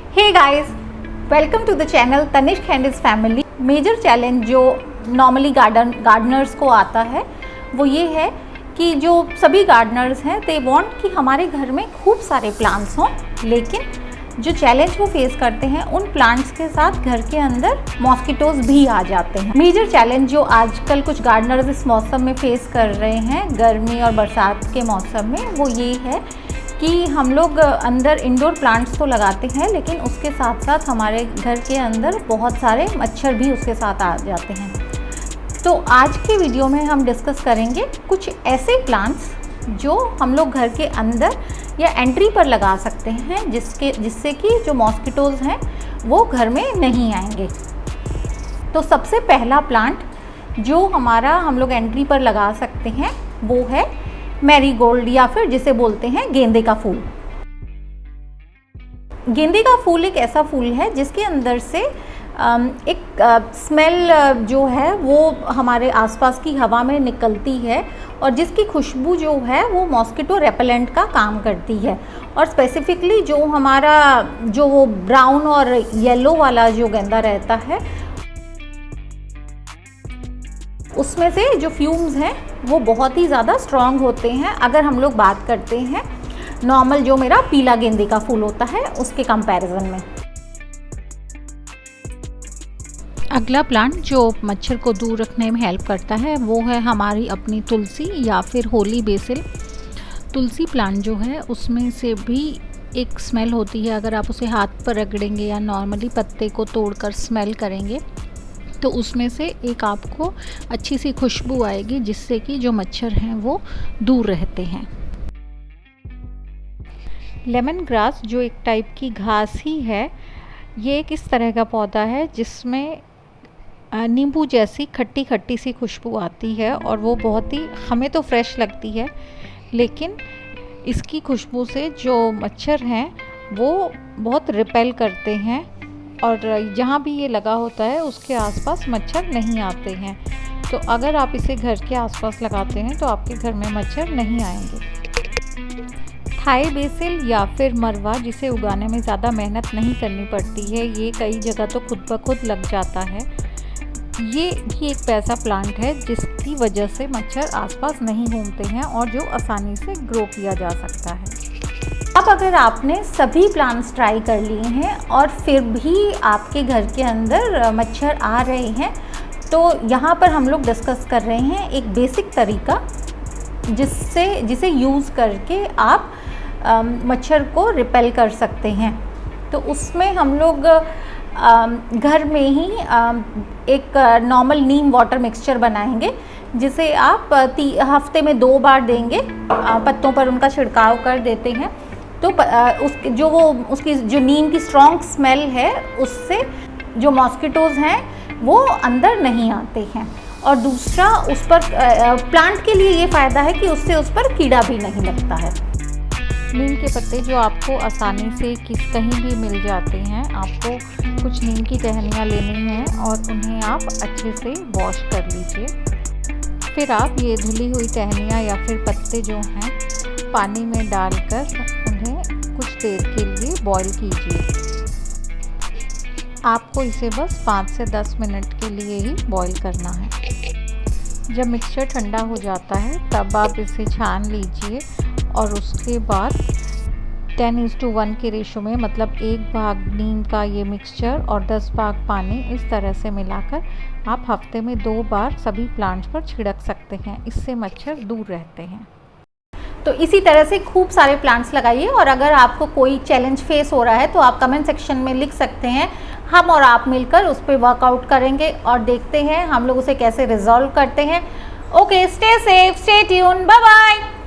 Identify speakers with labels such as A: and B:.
A: Hey guys, welcome to the channel Tanishk and his family. Major challenge जो normally gardeners को आता है वो ये है कि जो सभी गार्डनर्स हैं दे वांट कि हमारे घर में खूब सारे प्लांट्स हों, लेकिन जो चैलेंज वो फेस करते हैं उन प्लांट्स के साथ घर के अंदर मॉस्किटोज़ भी आ जाते हैं। मेजर चैलेंज जो आजकल कुछ गार्डनर्स इस मौसम में फेस कर रहे हैं, गर्मी और बरसात के मौसम में, वो ये है कि हम लोग अंदर इंडोर प्लांट्स तो लगाते हैं लेकिन उसके साथ साथ हमारे घर के अंदर बहुत सारे मच्छर भी उसके साथ आ जाते हैं। तो आज के वीडियो में हम डिस्कस करेंगे कुछ ऐसे प्लांट्स जो हम लोग घर के अंदर या एंट्री पर लगा सकते हैं जिससे कि जो मॉस्किटोज़ हैं वो घर में नहीं आएंगे। तो सबसे पहला प्लांट जो हम लोग एंट्री पर लगा सकते हैं वो है मैरीगोल्ड, या फिर जिसे बोलते हैं गेंदे का फूल। गेंदे का फूल एक ऐसा फूल है जिसके अंदर से एक स्मेल जो है वो हमारे आसपास की हवा में निकलती है और जिसकी खुशबू जो है वो मॉस्किटो रेपेलेंट का काम करती है। और स्पेसिफिकली जो हमारा वो ब्राउन और येलो वाला जो गेंदा रहता है उसमें से जो फ्यूम्स हैं वो बहुत ही ज़्यादा स्ट्रॉन्ग होते हैं अगर हम लोग बात करते हैं नॉर्मल जो मेरा पीला गेंदे का फूल होता है उसके कंपैरिजन में। अगला प्लांट जो मच्छर को दूर रखने में हेल्प करता है वो है हमारी अपनी तुलसी या फिर होली बेसिल। तुलसी प्लांट जो है उसमें से भी एक स्मेल होती है, अगर आप उसे हाथ पर रगड़ेंगे या नॉर्मली पत्ते को तोड़कर स्मेल करेंगे तो उसमें से एक आपको अच्छी सी खुशबू आएगी जिससे कि जो मच्छर हैं वो दूर रहते हैं। लेमन ग्रास जो एक टाइप की घास ही है, ये एक इस तरह का पौधा है जिसमें नींबू जैसी खट्टी खट्टी सी खुशबू आती है और वो बहुत ही हमें तो फ्रेश लगती है, लेकिन इसकी खुशबू से जो मच्छर हैं वो बहुत रिपेल करते हैं और जहाँ भी ये लगा होता है उसके आसपास मच्छर नहीं आते हैं। तो अगर आप इसे घर के आसपास लगाते हैं तो आपके घर में मच्छर नहीं आएंगे। थाई बेसिल या फिर मरवा, जिसे उगाने में ज़्यादा मेहनत नहीं करनी पड़ती है, ये कई जगह तो खुद ब खुद लग जाता है। ये भी एक ऐसा प्लांट है जिसकी वजह से मच्छर आसपास नहीं घूमते हैं और जो आसानी से ग्रो किया जा सकता है। अब अगर आपने सभी प्लांट्स ट्राई कर लिए हैं और फिर भी आपके घर के अंदर मच्छर आ रहे हैं तो यहाँ पर हम लोग डिस्कस कर रहे हैं एक बेसिक तरीका जिसे यूज़ करके आप मच्छर को रिपेल कर सकते हैं। तो उसमें हम लोग घर में ही एक नॉर्मल नीम वाटर मिक्सचर बनाएंगे जिसे आप हफ्ते में 2 बार देंगे, पत्तों पर उनका छिड़काव कर देते हैं तो उसकी जो नीम की स्ट्रॉन्ग स्मेल है उससे जो मॉस्किटोज़ हैं वो अंदर नहीं आते हैं। और दूसरा उस पर प्लांट के लिए ये फ़ायदा है कि उससे उस पर कीड़ा भी नहीं लगता है। नीम के पत्ते जो आपको आसानी से कहीं भी मिल जाते हैं, आपको कुछ नीम की टहनियाँ लेनी हैं और उन्हें आप अच्छे से वॉश कर लीजिए। फिर आप ये धुली हुई टहनियाँ या फिर पत्ते जो हैं पानी में डालकर उन्हें कुछ देर के लिए बॉईल कीजिए। आपको इसे बस 5 से 10 मिनट के लिए ही बॉईल करना है। जब मिक्सचर ठंडा हो जाता है तब आप इसे छान लीजिए और उसके बाद 10:1 के रेशो में, मतलब 1 भाग नीम का ये मिक्सचर और 10 भाग पानी, इस तरह से मिलाकर आप हफ्ते में 2 बार सभी प्लांट्स पर छिड़क सकते हैं। इससे मच्छर दूर रहते हैं। तो इसी तरह से खूब सारे प्लांट्स लगाइए और अगर आपको कोई चैलेंज फेस हो रहा है तो आप कमेंट सेक्शन में लिख सकते हैं। हम और आप मिलकर उस पर वर्कआउट करेंगे और देखते हैं हम लोग उसे कैसे रिजॉल्व करते हैं। Okay, stay safe, stay tune, bye bye.